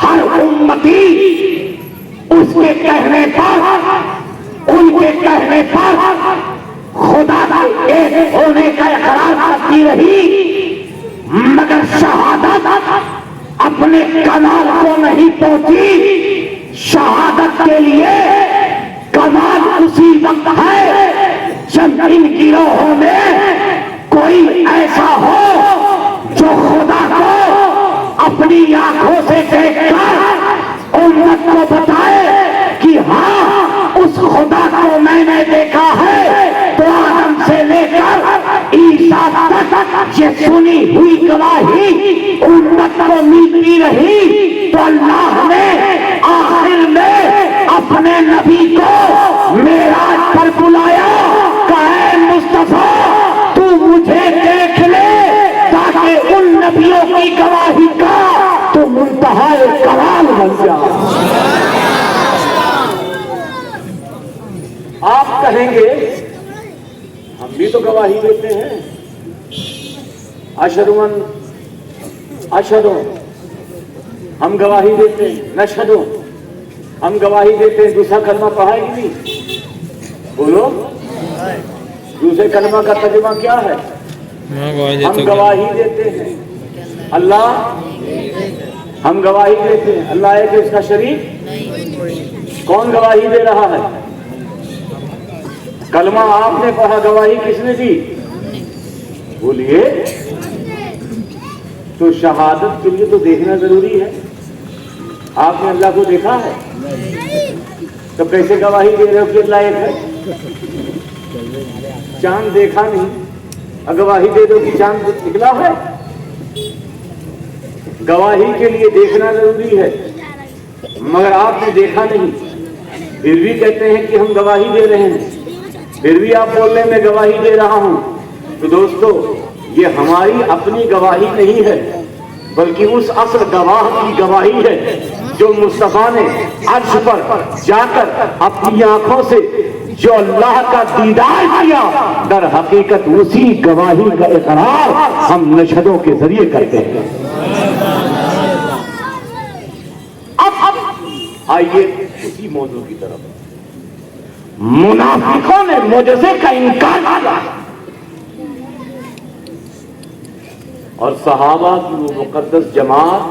ہر امتی اس کے کہنے پر, ان کے کہنے پر خدا کے ایک ہونے کا اقرار کرتی رہی, مگر شہادت اپنے کمال کو نہیں پہنچی. شہادت کے لیے کمال اسی وقت ہے جب ان گروہوں میں کوئی ایسا ہو جو خدا کو اپنی آنکھوں سے دیکھ کر امت کو بتائے کہ ہاں اس خدا کو میں نے دیکھا ہے. تو آدم سے لے کر عیسیٰ تک یہ سنی ہوئی گواہی امت کو ملتی رہی. تو اللہ نے آخر میں اپنے نبی کو معراج پر بلایا کہ اے مصطفیٰ تو مجھے دیکھ لے تاکہ ان نبیوں کی گواہی کا تو منتہا کمال بن جائے. آپ کہیں گے ہم بھی تو گواہی دیتے ہیں, اشہدو ہم گواہی دیتے ہیں, نشہدو ہم گواہی دیتے ہیں. دوسرا کلمہ پڑھا ہے کہ نہیں؟ بولو, دوسرے کلمہ کا ترجمہ کیا ہے؟ ہم گواہی دیتے ہیں اللہ, ہم گواہی دیتے ہیں اللہ ہے کہ اس کا شریک. کون گواہی دے رہا ہے؟ کلمہ آپ نے پڑھا, گواہی کس نے دی؟ بولیے. تو شہادت کے لیے تو دیکھنا ضروری ہے. آپ نے اللہ کو دیکھا ہے تو کیسے گواہی دے رہے ہو کہ اللہ ایک ہے؟ چاند دیکھا نہیں, گواہی دے دو کہ چاند نکلا ہے. گواہی کے لیے دیکھنا ضروری ہے, مگر آپ نے دیکھا نہیں, پھر بھی کہتے ہیں کہ ہم گواہی دے رہے ہیں. پھر بھی آپ بول رہے ہیں میں گواہی دے رہا ہوں. تو دوستو, یہ ہماری اپنی گواہی نہیں ہے بلکہ اس اصل گواہ کی گواہی ہے جو مصطفیٰ نے عرش پر جا کر اپنی آنکھوں سے جو اللہ کا دیدار کیا. در حقیقت اسی گواہی کا اقرار ہم نشہدوں کے ذریعے کرتے ہیں. اب آئیے اسی موضوع کی طرف. منافقوں نے معجزے کا انکار کیا اور صحابہ کی وہ مقدس جماعت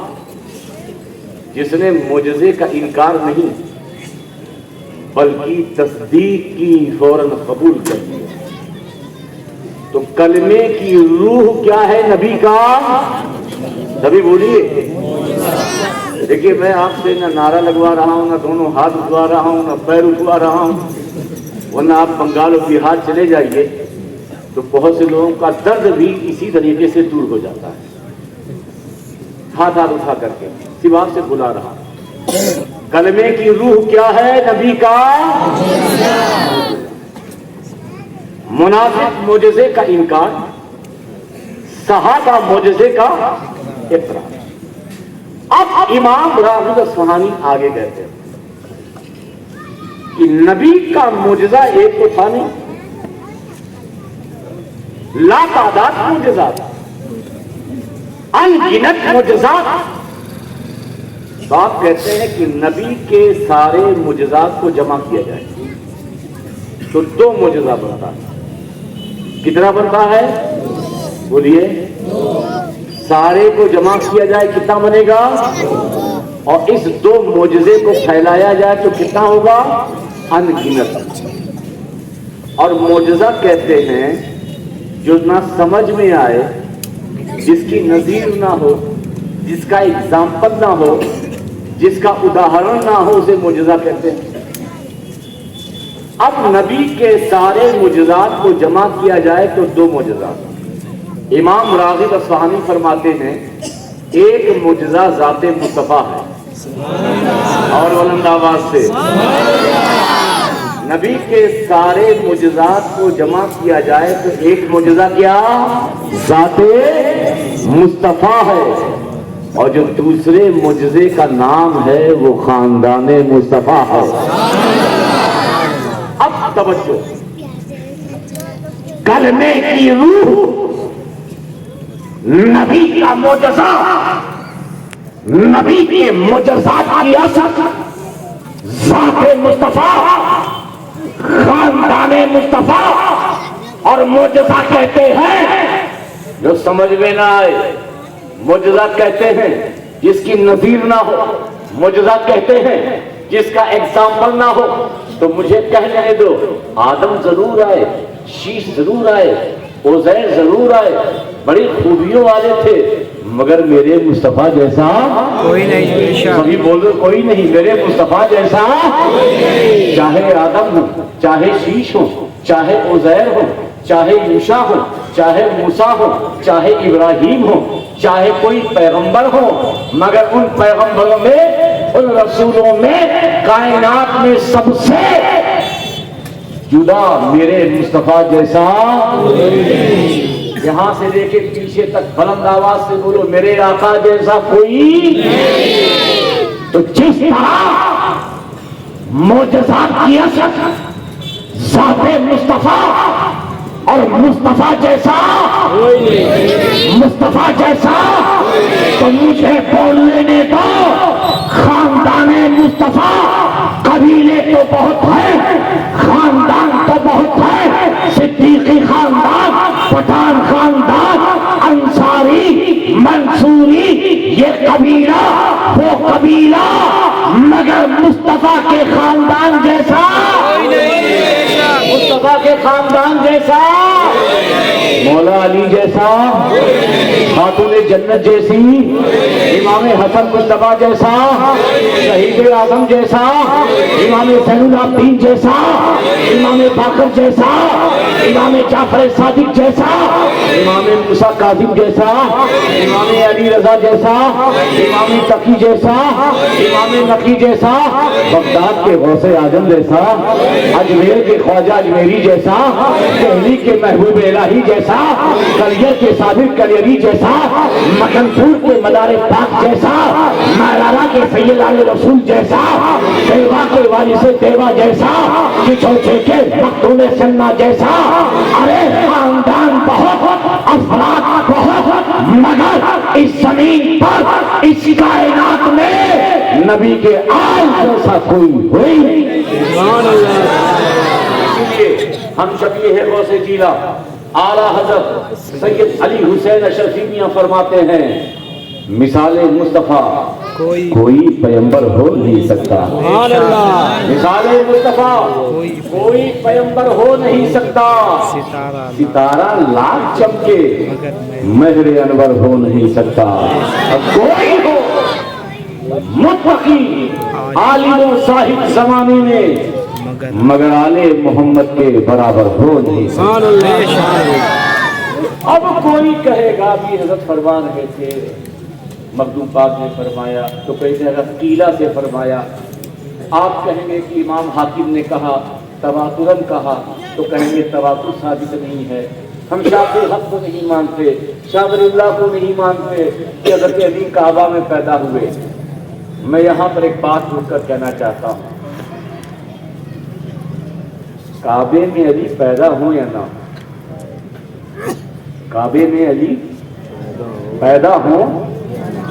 جس نے معجزے کا انکار نہیں بلکہ تصدیق کی, فوراً قبول کر لیا. تو کلمے کی روح کیا ہے نبی کا؟ نبی بولیے. دیکھیے میں آپ سے نہ نعرہ لگوا رہا ہوں, نہ دونوں ہاتھ اٹھوا رہا ہوں, نہ پیر اٹھوا رہا ہوں, ورنہ آپ بنگال و بہار چلے جائیے تو بہت سے لوگوں کا درد بھی اسی طریقے سے دور ہو جاتا ہے. ہاتھ اٹھا کر کے صرف آپ سے بلا رہا ہوں. کلمے کی روح کیا ہے نبی کا؟ منافق معجزے کا انکار, صحابہ معجزے کا اقرار. اب امام راغب اصفہانی آگے کہتے ہیں کہ نبی کا معجزہ ایک تو تھا نہیں, لا تعداد معجزات, ان گنت معجزات. تو آپ کہتے ہیں کہ نبی کے سارے معجزات کو جمع کیا جائے تو دو معجزہ بنتا ہے. کتنا بنتا ہے؟ بولیے. سارے کو جمع کیا جائے کتنا بنے گا؟ اور اس دو معجزے کو پھیلایا جائے تو کتنا ہوگا؟ ان گنت. اور معجزہ کہتے ہیں جو نہ سمجھ میں آئے, جس کی نظیر نہ ہو, جس کا اگزامپل نہ ہو, جس کا اداہرن نہ ہو, اسے معجزہ کہتے ہیں. اب نبی کے سارے معجزات کو جمع کیا جائے تو دو معجزات. امام راغب اصفہانی فرماتے ہیں ایک معجزہ ذات مصطفیٰ ہے، اور بلند آواز سے نبی کے سارے معجزات کو جمع کیا جائے تو ایک معجزہ کیا؟ ذات مصطفیٰ ہے، اور جو دوسرے معجزے کا نام ہے وہ خاندان مصطفیٰ ہے۔ اب توجہ، کلمے کی روح نبی کا معجزہ، نبی کے معجزات کی اثر ذات مصطفیٰ، خاندان مصطفیٰ، اور معجزہ کہتے ہیں جو سمجھ میں نہ آئے، معجزہ کہتے ہیں جس کی نظیر نہ ہو، معجزہ کہتے ہیں جس کا ایگزامپل نہ ہو، تو مجھے کہنے دو آدم ضرور آئے، شیش ضرور آئے، عزیر ضرور آئے، بڑی خوبیوں والے تھے، مگر میرے مصطفیٰ جیسا کوئی نہیں۔ سبھی بول رہے کوئی نہیں، میرے مصطفیٰ جیسا چاہے آدم ہو، چاہے شیش ہو، چاہے عزیر ہو، چاہے یوشع ہو، چاہے موسیٰ ہو، چاہے ابراہیم ہو، چاہے کوئی پیغمبر ہو، مگر ان پیغمبروں میں، ان رسولوں میں، کائنات میں سب سے جدا میرے مصطفیٰ جیسا، یہاں سے لے کے پیچھے تک بلند آواز سے بولو میرے آقا جیسا کوئی۔ تو جس طرح معجزات کی اثر ذات مصطفیٰ اور مصطفیٰ جیسا، مصطفیٰ جیسا، تو مجھے بول لینے دو خاندان مصطفیٰ، قبیلے تو بہت ہے، خاندان تو بہت ہے، صدیقی خاندان، پٹھان خاندان، انصاری، منصوری، یہ قبیلہ وہ قبیلہ، مگر مصطفیٰ کے خاندان جیسا، مصطفیٰ کے خاندان جیسا، مولا علی جیسا، خاتون جنت جیسی، امام حسن مصطفیٰ جیسا، شہید اعظم جیسا، امام زین العابدین جیسا، امام باقر جیسا، امام جعفر صادق جیسا، امام موسیٰ کاظم جیسا، امام علی رضا جیسا، امام تقی جیسا، امام نقی جیسا، بغداد کے غوث اعظم جیسا، اجمیر کے خواجہ اجمیری جیسا، دہلی کے محبوب الہی جیسا، کلیر کے صابر کلیری جیسا، مکنپور کے مدار پاک جیسا، مارارا کے سید علی رسول جیسا، دیوا کے وارث دیوا جیسا، چچوچے کے مختوم سنہ جیسا، ارے خاندان بہت، افراد بہت، مگر اس زمین پر، اس کائنات میں نبی کے آل جیسا کوئی ہوئی نہیں۔ ہم شکلی ہے غوث جیلا اعلیٰ حضرت سید علی حسین اشرفی میاں فرماتے ہیں مثال مصطفیٰ کوئی پیمبر ہو نہیں سکتا، مثال مصطفیٰ کوئی پیمبر ہو نہیں سکتا، ستارہ لاکھ چمکے مہر انور ہو نہیں سکتا، کوئی ہو متقی عالم و صاحب زمانے میں مگر آل محمد کے برابر ہو نہیں سکتا۔ اب کوئی کہے گا بھی حضرت فرما رہے تھے، مخدوم پاک نے فرمایا، تو کوئی کہے گا قیلہ سے فرمایا، آپ کہیں گے کہ امام حاکم نے کہا، تواتراً کہا، تو کہیں گے تواتر ثابت نہیں ہے، ہم شافعی حق کو نہیں مانتے، شاہ ولی اللہ کو نہیں مانتے کہ حضرت علی کعبہ میں پیدا ہوئے۔ میں یہاں پر ایک بات رک کر کہنا چاہتا ہوں، کعبے میں علی پیدا ہوں یا نہ، کعبے میں علی پیدا ہوں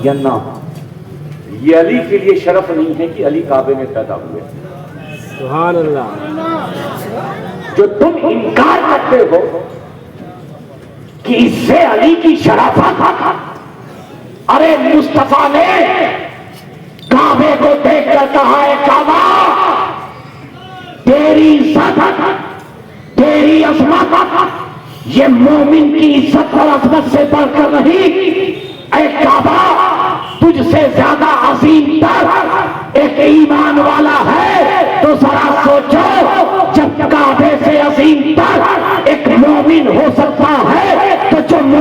یا نہ، یہ علی کے لیے شرف نہیں ہے کہ علی کعبے میں پیدا ہوئے۔ سبحان اللہ۔ جو تم انکار کرتے ہو کہ اس سے علی کی شرافت، ارے مصطفیٰ نے کعبے کو دیکھ کر کہا ہے کعبہ تیری عزت، تیری عظمت یہ مومن کی عزت اور عظمت سے بڑھ کر نہیں، اے کعبہ تجھ سے زیادہ عظیم تر ایک ایمان والا ہے، تو ذرا سوچو جب کعبے سے عظیم تر ایک مومن ہو سکتا ہے تو جو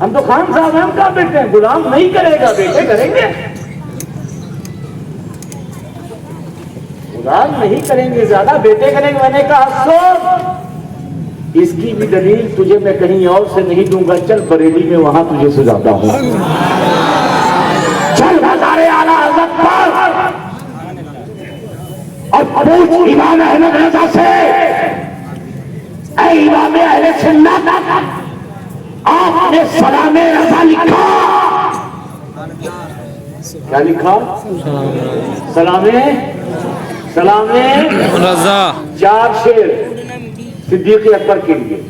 ہم تو خان صاحب ہیں، ہم کہاں بیٹے ہیں؟ غلام نہیں کرے گا، بیٹے کریں گے. غلام نہیں کریں گے زیادہ، بیٹے کریں گے. میں نے کہا سو، اس کی بھی دلیل تجھے میں کہیں اور سے نہیں دوں گا، چل بریلی میں وہاں تجھے سجاتا ہوں. چل ہزار اعلیٰ حضرت پر اور پوچھ امام احمد رضا سے، اے امام اہل سنت، آپ نے سلام رضا لکھا. کیا لکھا؟ سلام رضا. 4 شعر صدیق اکبر کے لیے.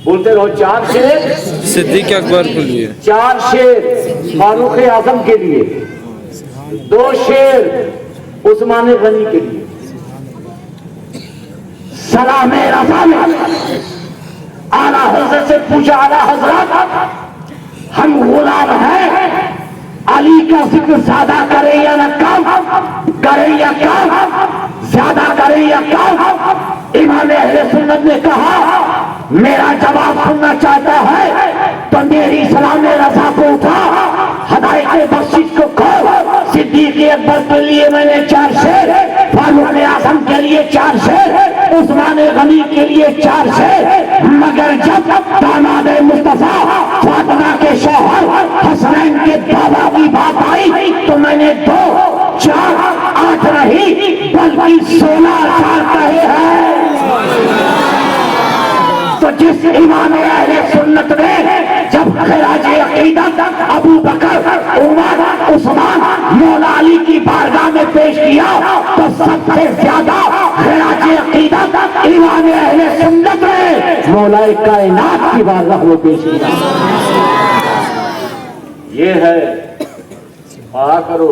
بولتے رہو. 4 شعر صدیق اکبر کے لیے. 4 شعر فاروق اعظم کے لیے. 2 شعر عثمان غنی کے لیے. سلام رضا میں اعلیٰ حضرت سے پوچھا، اعلیٰ حضرت ہم غلام ہیں، علی کا ذکر زیادہ کریں یا نہ کم کریں یا کم، زیادہ کریں یا کم؟ امام اہل سنت نے کہا میرا جواب سننا چاہتا ہے تو میری سلام رضا کو اٹھا، ہدایت بخشش کو کھول. صدیق اکبر کے لیے میں نے 4 شعر، فاروق اعظم کے لیے 4 شعر، عثمان غنی کے لیے 4 شعر. مگر جب داماد مصطفیٰ فاطمہ کے شوہر حسنین کے بابا کی بات آئی تو میں نے 2 4 8 نہیں بلکہ 16 کہے ہیں. تو جس امام اہل سنت نے جب خراج عقیدت ابو بکر، عمر، عثمان، مولا علی کی بارگاہ میں پیش کیا تو سب سے زیادہ خراج عقیدت امام اہل سنت نے مولا کائنات کی بارگاہ میں پیش کیا. یہ ہے پڑھا کرو.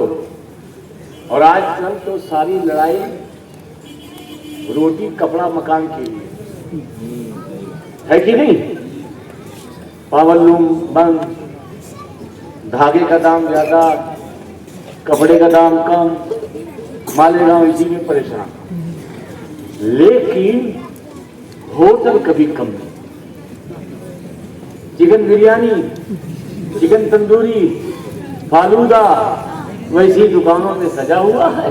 اور آج کل تو ساری لڑائی روٹی کپڑا مکان کے لیے ہے کہ نہیں؟ پاور لوم بند، دھاگے کا دام زیادہ، کپڑے کا دام کم، مالیگاؤں اسی میں پریشان. لیکن ہوٹل کبھی کم نہیں. چکن بریانی، چکن تندوری، فالودہ ویسی دکانوں میں سجا ہوا ہے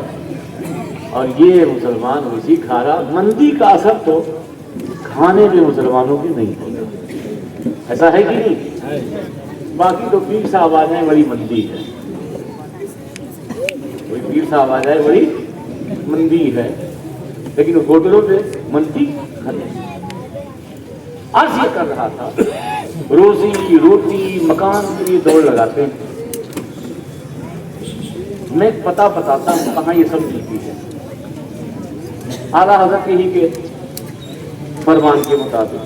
اور یہ مسلمان ویسی کھا رہا. مندی کا اثر تو کھانے میں مسلمانوں کی نہیں ہوگا، ایسا ہے کہ نہیں؟ باقی تو پیر صاحب آ جائیں بڑی مندی ہے، کوئی پیر صاحب آ جائے بڑی مندی ہے، لیکن ہوٹلوں پہ مندی کھاتے. آج یہ کر رہا تھا روزی روٹی مکان کے لیے دوڑ لگاتے ہیں. میں پتہ بتاتا ہوں کہاں یہ سب ملتی ہے. اعلیٰ حضرت ہی کے فرمان کے مطابق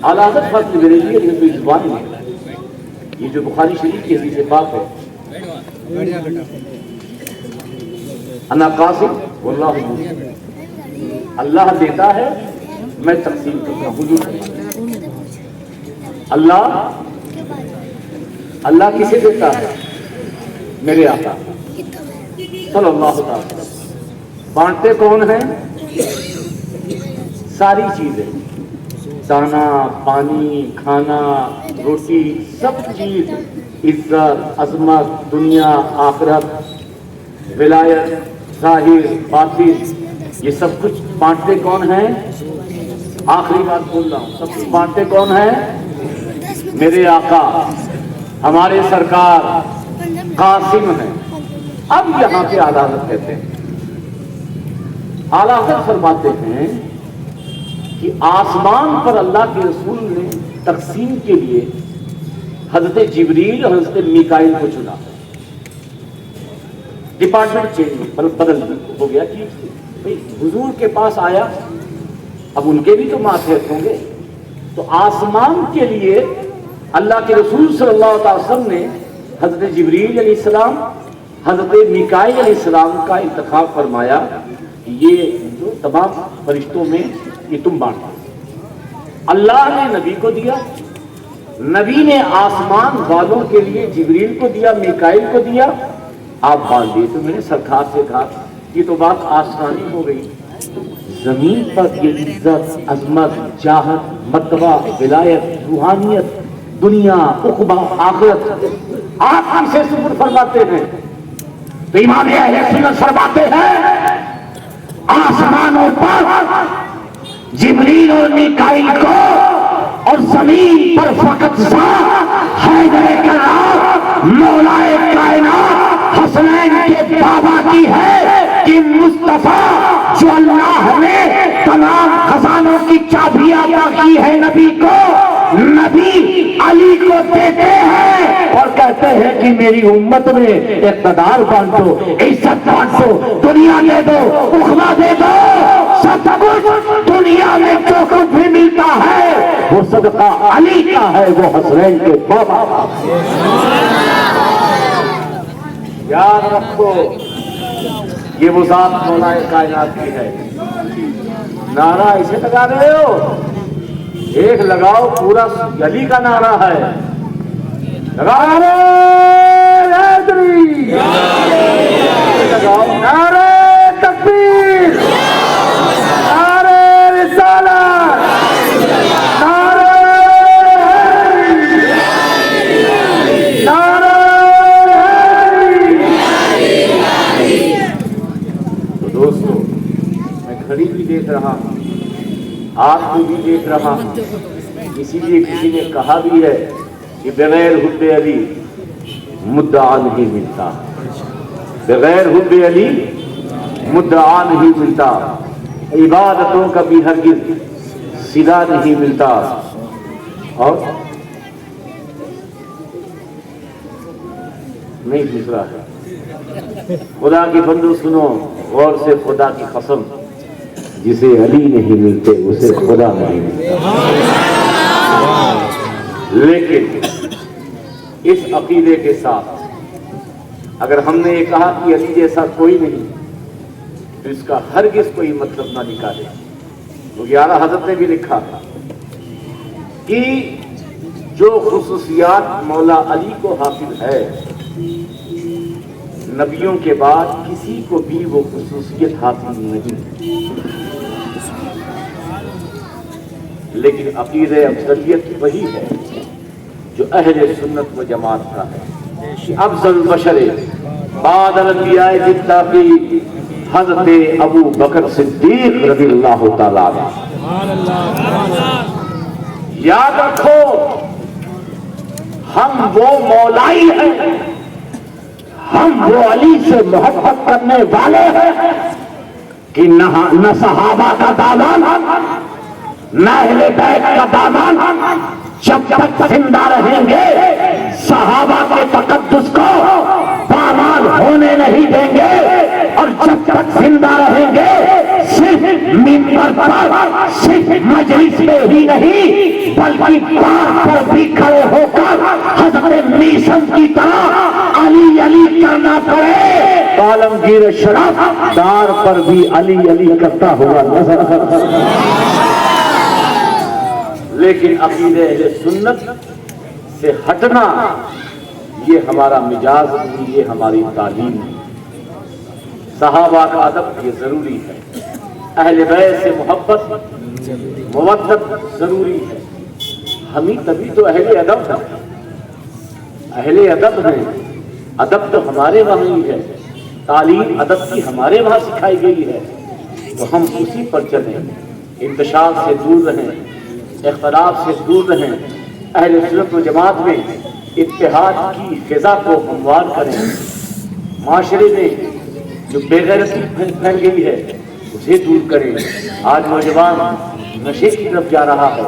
اعلیٰ حضرت فضل بریلوی لیکن کوئی زبان نہیں. یہ جو بخاری شریف کی حدیث پاک ہے، انا قاسم واللہ موسیٰ، اللہ دیتا ہے میں تقسیم کرتا ہوں. اللہ کسے دیتا ہے؟ میرے آقا صلی اللہ علیہ وسلم. بانٹتے کون ہیں؟ ساری چیزیں، دانا، پانی، کھانا، روٹی، سب چیز، عزت، عظمت، دنیا، آخرت، ولایت، ظاہر، باطن، یہ سب کچھ بانٹتے کون ہیں؟ آخری بات بول رہا ہوں، سب کچھ بانٹتے کون ہیں؟ میرے آقا، ہمارے سرکار قاسم ہیں. اب یہاں پہ اعلیٰ حضرت کہتے ہیں، اعلیٰ حضرت فرماتے ہیں کہ آسمان پر اللہ کے رسول نے تقسیم کے لیے حضرت جبریل اور حضرت میکائیل کو چنا. ڈپارٹمنٹ چینج بدل ہو گیا کہ حضور کے پاس آیا، اب ان کے بھی تو ماتحت ہوں گے. تو آسمان کے لیے اللہ کے رسول صلی اللہ علیہ وسلم نے حضرت جبریل علیہ السلام، حضرت میکائیل علیہ السلام کا انتخاب فرمایا کہ یہ جو تمام فرشتوں میں یہ تم بانٹو. اللہ نے نبی کو دیا، نبی نے آسمان والوں کے لیے جبریل کو دیا، میکائیل کو دیا، آپ بانٹ دیے. تو میں نے سرکار سے کہا یہ تو بات آسانی ہو گئی، زمین پر یہ عزت، عظمت، جاہت، مرتبہ، ولایت، روحانیت، دنیا، عقبہ، آخرت آپ ہم سے سپرد فرماتے ہیں تو امام اہل سنت فرماتے ہیں آسمانوں پر جبریل اور میکائیل کو اور زمین پر فقط حیدر کرام مولا کائنات حسنین کے بابا کی ہے کہ مصطفیٰ جو اللہ نے تمام خزانوں کی چابیاں عطا کی ہے نبی کو، نبی علی کو دیتے ہیں اور کہتے ہیں کہ میری امت میں اقتدار بانٹو، عزت بانٹو، دنیا دے دو، عقبہ دے دو، سب کچھ دنیا میں جو کچھ بھی ملتا ہے وہ صدقہ علی کا ہے، وہ حسنین کے بابا کا۔ یاد رکھو یہ وہ ذات مولا کائنات کی ہے۔ نعرہ اسے لگا رہے ہو، ایک لگاؤ پورا علی کا نعرہ ہے، لگا لگاؤ نعرہ تکبیر، نعرہ رسالت، نعرہ نعرہ۔ تو دوستو میں گھڑی بھی دیکھ رہا ہوں، آپ کو بھی دیکھ رہا ہوں، اسی لیے کسی نے کہا بھی ہے کہ بغیر حب علی مدعا نہیں ملتا، بغیر حب علی مدعا نہیں ملتا، عبادتوں کا بھی ہرگز صلہ نہیں ملتا۔ اور نہیں دوسرا ہے، خدا کی بندو سنو غور سے، خدا کی قسم جسے علی نہیں ملتے اسے خدا نہیں ملتا۔ لیکن اس عقیدے کے ساتھ اگر ہم نے یہ کہا کہ علی جیسا کوئی نہیں تو اس کا ہرگز کوئی مطلب نہ نکالے۔ کیونکہ اعلیٰ حضرت نے بھی لکھا کہ جو خصوصیات مولا علی کو حاصل ہے نبیوں کے بعد کسی کو بھی وہ خصوصیت حاصل نہیں، لیکن عقیدہ افضلیت وہی ہے جو اہل سنت و جماعت کا ہے کہ افضل بشر بعد الانبیاء کی حضرت ابو بکر صدیق رضی اللہ تعالیٰ عنہ۔ یاد رکھو ہم وہ مولائی ہیں، ہم وہ علی سے محبت کرنے والے ہیں کہ نہ صحابہ کا دامن، نہ اہل بیت کا دامن جب تک زندہ رہیں گے صحابہ کے تقدس کو پامال ہونے نہیں دیں گے، اور جب تک زندہ رہیں گے صرف منبر پر، صرف مجلس میں ہی نہیں بلکہ بار پر بھی کھڑے ہو کر حضرت میثم کی طرح علی علی کرنا پڑے، عالمگیر شرف دار پر بھی علی علی کرتا ہوا نظر آتا۔ لیکن عقیدہ اہل سنت سے ہٹنا یہ ہمارا مزاج نہیں، یہ ہماری تعلیم ہے۔ صحابہ کا ادب یہ ضروری ہے، اہل بیت سے محبت مودت ضروری ہے۔ ہمیں تبھی تو اہل ادب ہیں، اہل ادب ہیں، ادب تو ہمارے وہاں ہی ہے، تعلیم ادب کی ہمارے وہاں سکھائی گئی ہے، تو ہم اسی پر چلیں، انتشار سے دور رہیں، اختلاف سے دور رہیں، اہل سنت و جماعت میں اتحاد کی فضا کو ہموار کریں، معاشرے میں جو بے غیرتی پھیل گئی ہے اسے دور کریں۔ آج نوجوان نشے کی طرف جا رہا ہے،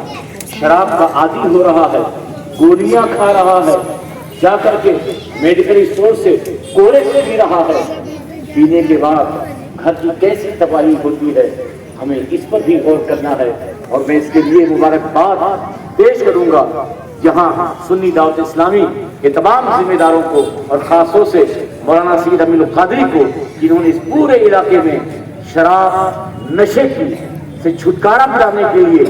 شراب کا عادی ہو رہا ہے، گولیاں کھا رہا ہے، جا کر کے میڈیکل اسٹور سے کوڑے سے پی رہا ہے، پینے کے بعد گھر کی کیسی تباہی ہوتی ہے، ہمیں اس پر بھی غور کرنا ہے۔ اور میں اس کے لیے مبارکباد پیش کروں گا جہاں سنی دعوت اسلامی کے تمام ذمہ داروں کو اور خاص طور سے مولانا سید امین القادری کو، جنہوں نے اس پورے علاقے میں شراب نشے سے چھٹکارا دلانے کے لیے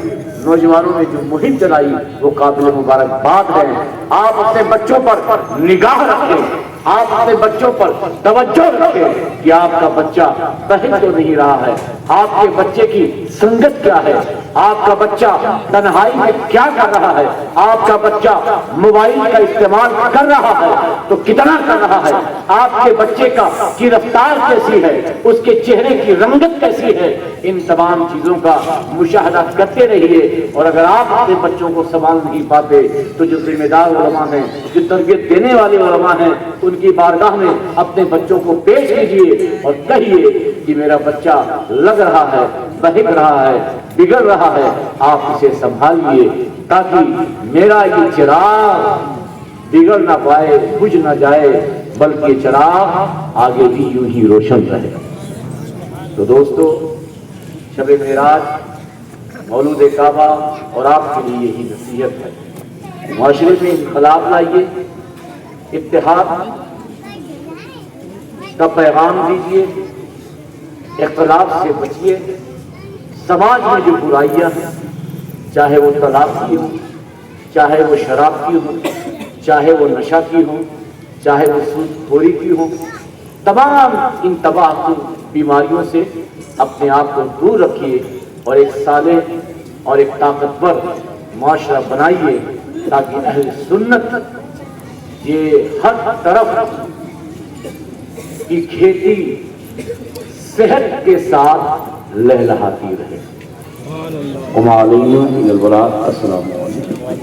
نوجوانوں نے جو مہم چلائی وہ قابل مبارکباد ہے۔ آپ اپنے بچوں پر نگاہ رکھیں، آپ اپنے بچوں پر توجہ رکھیں کہ آپ کا بچہ کہیں تو نہیں رہا ہے، آپ کے بچے کی سنگت کیا ہے، آپ کا بچہ تنہائی میں کیا کر رہا ہے، آپ کا بچہ موبائل کا استعمال کر رہا ہے تو کتنا کر رہا ہے، آپ کے بچے کی رفتار کیسی ہے، اس کے چہرے کی رنگت کیسی ہے، ان تمام چیزوں کا مشاہدہ کرتے رہیے۔ اور اگر آپ اپنے بچوں کو سنبھال نہیں پاتے تو جو ذمہ دار علماء ہیں، جو تربیت دینے والے علماء ہیں، ان کی بارگاہ میں اپنے بچوں کو پیش کیجیے اور کہیے کہ میرا بچہ لگ رہا ہے، بہک رہا ہے، بگڑ رہا ہے، آپ اسے سنبھالیے تاکہ میرا یہ چراغ بگڑ نہ پائے، بجھ نہ جائے، بلکہ چراغ آگے بھی یوں ہی روشن رہے۔ تو دوستو، شب معراج، مولود کعبہ اور آپ کے لیے یہی نصیحت ہے۔ معاشرے میں انقلاب لائیے، اتحاد کا پیغام دیجیے، اختلاف سے بچیے۔ سماج میں جو برائیاں ہیں، چاہے وہ طلاق کی ہوں، چاہے وہ شراب کی ہوں، چاہے وہ نشہ کی ہوں، چاہے وہ سود خوری کی ہوں، تمام ان تباہ کن بیماریوں سے اپنے آپ کو دور رکھیے اور ایک صالح اور ایک طاقتور معاشرہ بنائیے تاکہ اہل سنت یہ ہر طرف کی کھیتی صحت کے ساتھ لہلہاتی رہے۔ وما علینا الا البلاغ۔ السلام علیکم۔